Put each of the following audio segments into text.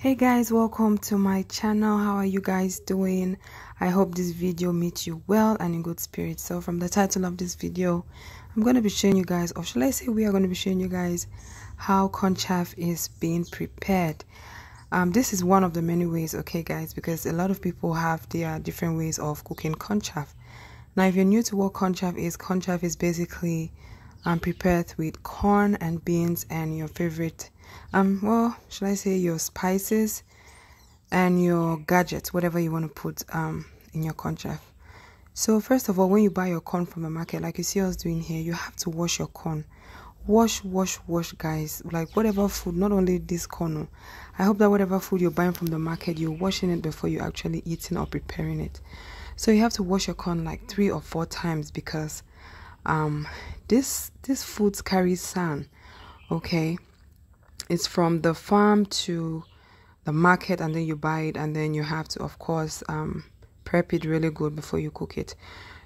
Hey guys, welcome to my channel. How are you guys doing? I hope this video meets you well and in good spirits. So from the title of this video, I'm going to be showing you guys, or shall I say we are going to be showing you guys how cornchaff is being prepared. This is one of the many ways, okay guys, because a lot of people have their different ways of cooking cornchaff. Now if you're new to what cornchaff is basically prepared with corn and beans and your favorite well, should I say your spices and your gadgets, whatever you want to put in your cornchaff. So first of all, when you buy your corn from the market, like you see us doing here, you have to wash your corn. Wash guys, like whatever food, not only this corn. I hope that whatever food you're buying from the market, you're washing it before you actually eating or preparing it. So you have to wash your corn like 3 or 4 times because this food carries sand. Okay, it's from the farm to the market, and then you buy it, and then you have to, of course, prep it really good before you cook it.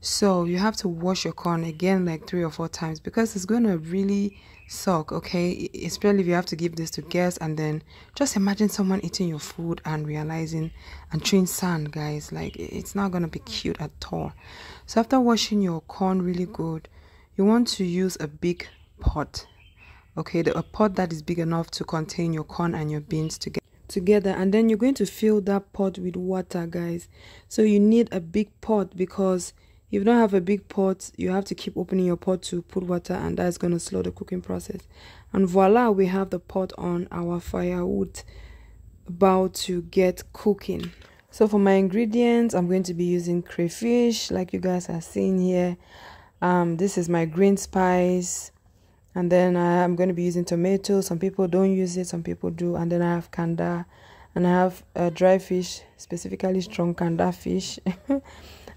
So you have to wash your corn again like 3 or 4 times because it's going to really suck, okay? Especially if you have to give this to guests, and then just imagine someone eating your food and realizing and chewing sand, guys. Like, it's not going to be cute at all. So after washing your corn really good, you want to use a big pot, okay? A pot that is big enough to contain your corn and your beans together, and then you're going to fill that pot with water, guys. So you need a big pot because if you don't have a big pot, you have to keep opening your pot to put water, and that's going to slow the cooking process. And voila, we have the pot on our firewood about to get cooking. So for my ingredients, I'm going to be using crayfish, like you guys are seeing here. This is my green spice, and then I'm going to be using tomato. Some people don't use it, some people do. And then I have kanda, and I have dry fish, specifically strong kanda fish.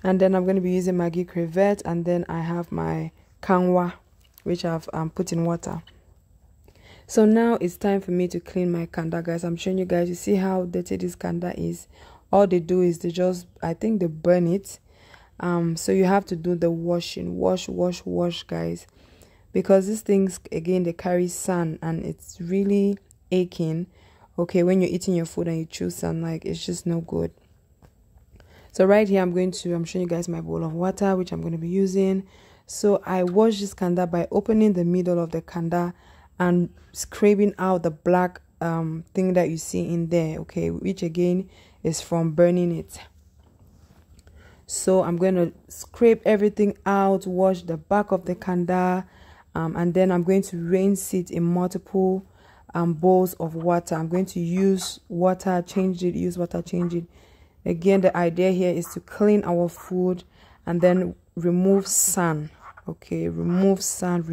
And then I'm going to be using Maggi crevette, and then I have my kanwa, which I've put in water. So now it's time for me to clean my kanda, guys. I'm showing you guys. You see how dirty this kanda is? All they do is they just, I think they burn it. So you have to do the washing, wash, guys, because these things, again, they carry sand, and it's really aching, okay, when you're eating your food and you chew sand. Like, it's just no good. So right here, I'm showing you guys my bowl of water, which I'm going to be using. So I wash this kanda by opening the middle of the kanda and scraping out the black thing that you see in there, okay, which again is from burning it. So I'm going to scrape everything out, wash the back of the kanda, and then I'm going to rinse it in multiple bowls of water. I'm going to use water, change it, use water, change it. Again, the idea here is to clean our food and then remove sand. Okay, remove sand.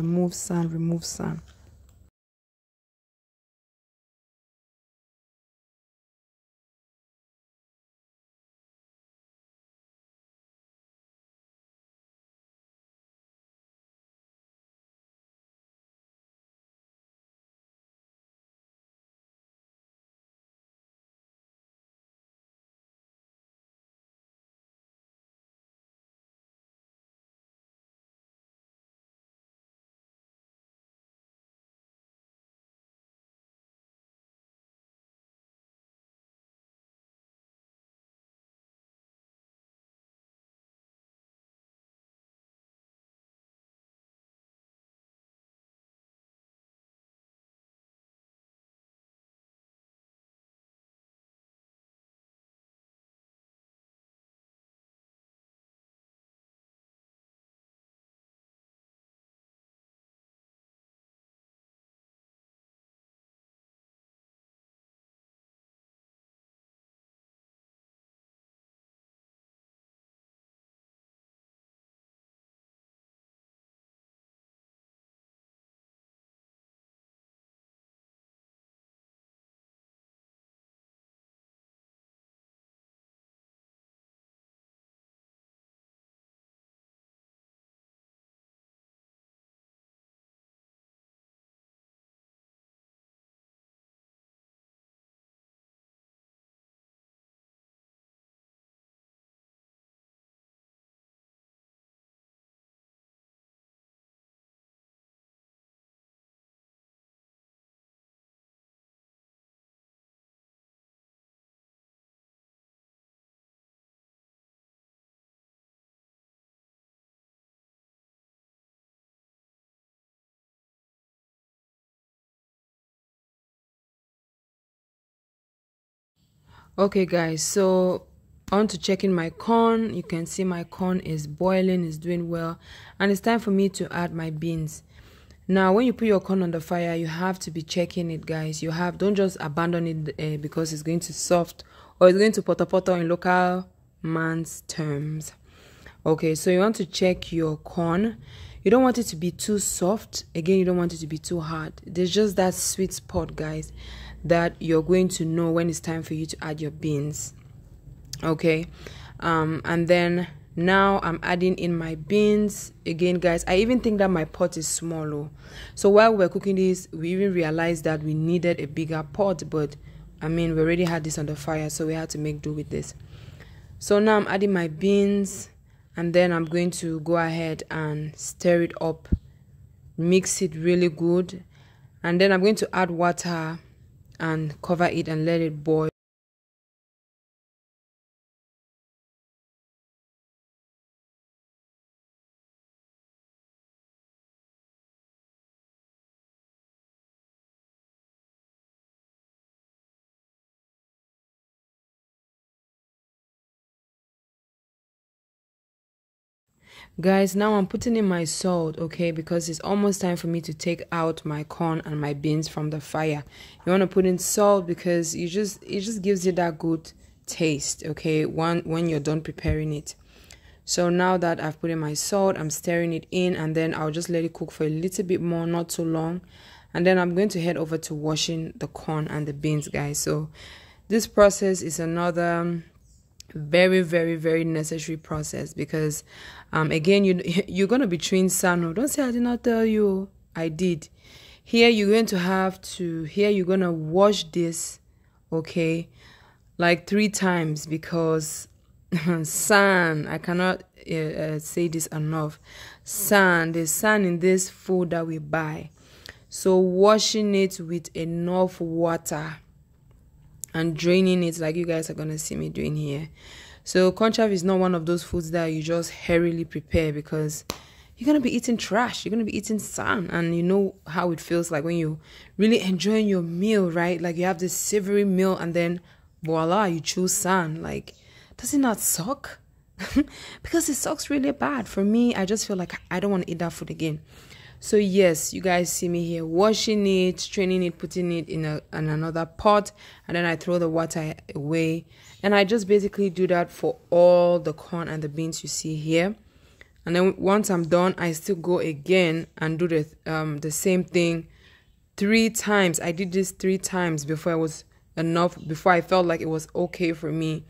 Okay guys, so on to checking my corn. You can see my corn is boiling, is doing well, and it's time for me to add my beans. Now when you put your corn on the fire, you have to be checking it, guys. Don't just abandon it because it's going to soft or it's going to poto in local man's terms. Okay, so you want to check your corn. You don't want it to be too soft. Again, you don't want it to be too hard. There's just that sweet spot, guys, that you're going to know when it's time for you to add your beans. Okay, and then now I'm adding in my beans. Again, guys, I even think that my pot is small. So while we're cooking this, we even realized that we needed a bigger pot, but I mean, we already had this on the fire, so we had to make do with this. So now I'm adding my beans, and then I'm going to go ahead and stir it up, mix it really good, and then I'm going to add water and cover it and let it boil. Guys, now I'm putting in my salt, okay, because it's almost time for me to take out my corn and my beans from the fire. You want to put in salt because it just gives you that good taste, okay, when you're done preparing it. So now that I've put in my salt, I'm stirring it in, and then I'll just let it cook for a little bit more, not too long. And then I'm going to head over to washing the corn and the beans, guys. So this process is another very, very, very necessary process because again, you're going to be chewing sand. Don't say I did not tell you. I did. Here you're going to wash this, okay, like 3 times because sand, I cannot say this enough. There's sand in this food that we buy. So washing it with enough water and draining it like you guys are going to see me doing here. So cornchaff is not one of those foods that you just hurriedly prepare because you're going to be eating trash. You're going to be eating sand, and you know how it feels like when you really enjoying your meal, right? Like you have this savory meal and then voila, you choose sand. Like, does it not suck? Because it sucks really bad. For me, I just feel like I don't want to eat that food again. So yes, you guys see me here washing it, straining it, putting it in another pot, and then I throw the water away. And I just basically do that for all the corn and the beans you see here. And then once I'm done, I still go again and do the same thing 3 times. I did this 3 times before I felt like it was okay for me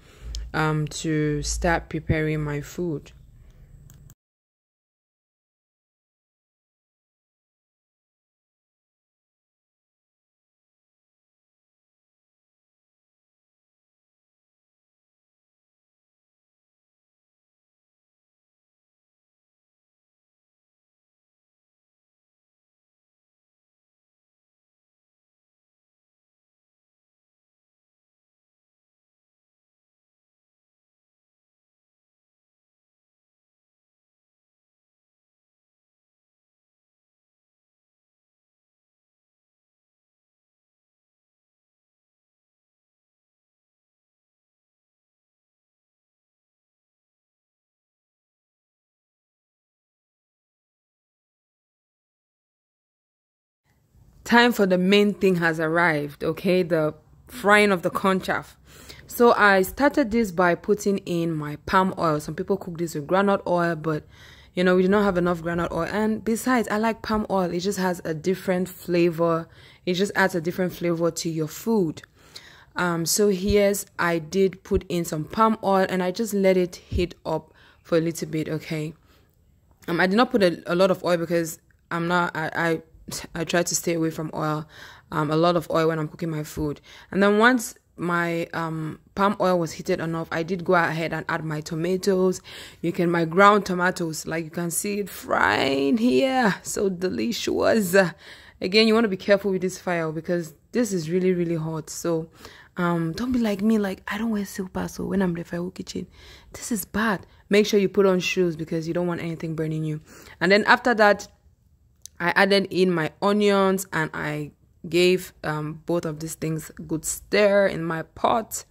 to start preparing my food. Time for the main thing has arrived, okay, the frying of the cornchaff. So I started this by putting in my palm oil. Some people cook this with groundnut oil, but you know, we do not have enough groundnut oil. And besides, I like palm oil. It just has a different flavor. It just adds a different flavor to your food. So here's, I did put in some palm oil and I just let it heat up for a little bit, okay. I did not put a lot of oil because I try to stay away from oil, a lot of oil when I'm cooking my food. And then once my palm oil was heated enough, I did go ahead and add my tomatoes. My ground tomatoes, like you can see it frying here, so delicious. Again, you want to be careful with this fire because this is really, really hot. So don't be like me, like I don't wear silver, so when I'm in the firewood kitchen, this is bad. Make sure you put on shoes because you don't want anything burning you. And then after that, I added in my onions and I gave both of these things a good stir in my pot.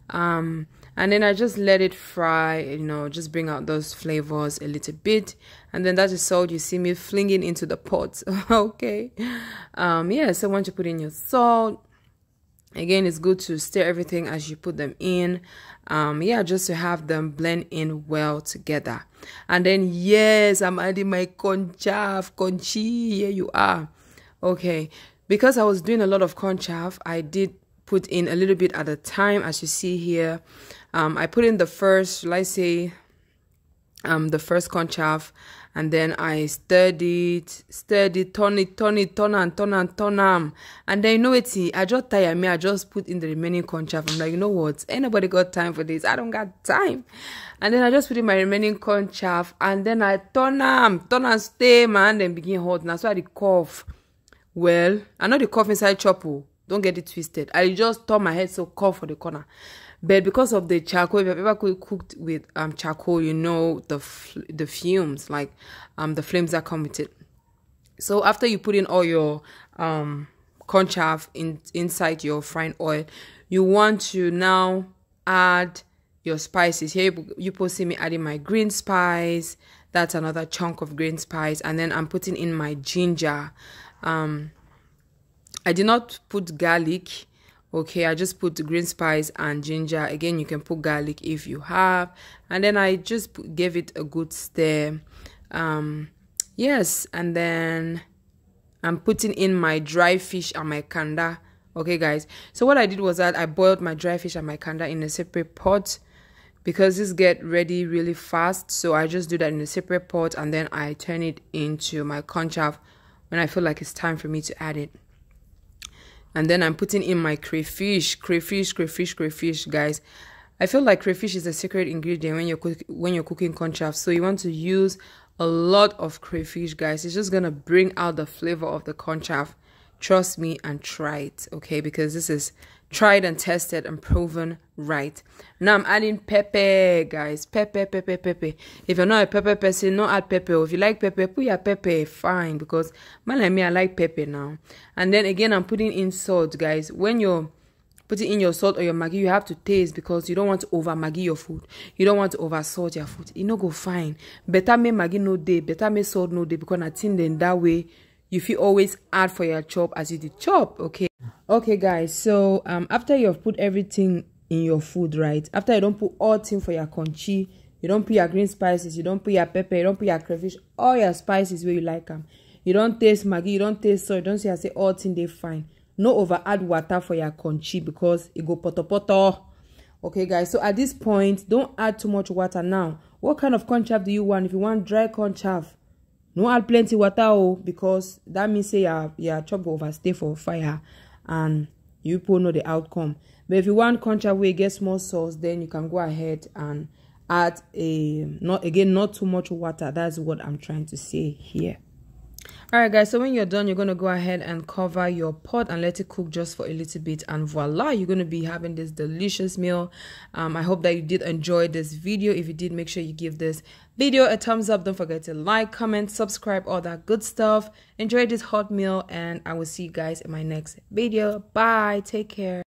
And then I just let it fry, you know, just bring out those flavors a little bit. And then that is salt you see me flinging into the pot. Okay. Yeah, so once you put in your salt, again, it's good to stir everything as you put them in. Yeah, just to have them blend in well together. And then, yes, I'm adding my Cornchaff, Conchi, here you are. Okay, because I was doing a lot of Cornchaff, I did put in a little bit at a time, as you see here. I put in the first, let's say, the first Cornchaff, and then I stirred it, turn am. And then, you know what, I just tired me, I just put in the remaining Cornchaff. I'm like, you know what, ain't nobody got time for this, I don't got time. And then I just put in my remaining Cornchaff, and then I turn am, stay, man, then begin hot. That's why I cough. Well, I know the cough inside chopper, don't get it twisted. I just turn my head so cough for the corner. But because of the charcoal, if you've ever cooked with charcoal, you know the fumes, like the flames that come with it. So after you put in all your Cornchaff inside your frying oil, you want to now add your spices. Here you see me adding my green spice. That's another chunk of green spice, and then I'm putting in my ginger. I did not put garlic. Okay, I just put the green spice and ginger. Again, you can put garlic if you have. And then I just gave it a good stir. Yes, and then I'm putting in my dry fish and my kanda. Okay, guys. So what I did was that I boiled my dry fish and my kanda in a separate pot, because this get ready really fast. So I just do that in a separate pot, and then I turn it into my Cornchaff when I feel like it's time for me to add it. And then I'm putting in my crayfish, guys. I feel like crayfish is a secret ingredient when you're cooking Cornchaff. So you want to use a lot of crayfish, guys. It's just gonna bring out the flavor of the Cornchaff. Trust me and try it, okay? Because this is tried and tested and proven right. Now I'm adding pepper, guys. Pepper. If you're not a pepper person, don't add pepper. If you like pepper, put your pepper, fine. Because man like me, I like pepper now. And then again, I'm putting in salt, guys. When you're putting in your salt or your Maggi, you have to taste, because you don't want to over Maggi your food. You don't want to over salt your food. It no go fine. Better make Maggi no day. Better make salt no day. Because I think then that way you feel always add for your chop as you did chop, okay? Okay, guys, so after you've put everything in your food, right? After you don't put all things for your conchi, you don't put your green spices, you don't put your pepper, you don't put your crayfish, all your spices where you like them. You don't taste Maggi, you don't taste salt, you don't say I say all things they fine. No over add water for your conchi, because it go poto. Okay, guys, so at this point, don't add too much water now. What kind of Cornchaff do you want? If you want dry Cornchaff, no add plenty water, because that means say your chop go overstay for fire and you will know the outcome. But if you want Cornchaff where you get small sauce, then you can go ahead and add not too much water. That's what I'm trying to say here. Alright, guys, so when you're done, you're going to go ahead and cover your pot and let it cook just for a little bit, and voila, you're going to be having this delicious meal. I hope that you did enjoy this video. If you did, make sure you give this video a thumbs up. Don't forget to like, comment, subscribe, all that good stuff. Enjoy this hot meal, and I will see you guys in my next video. Bye, take care.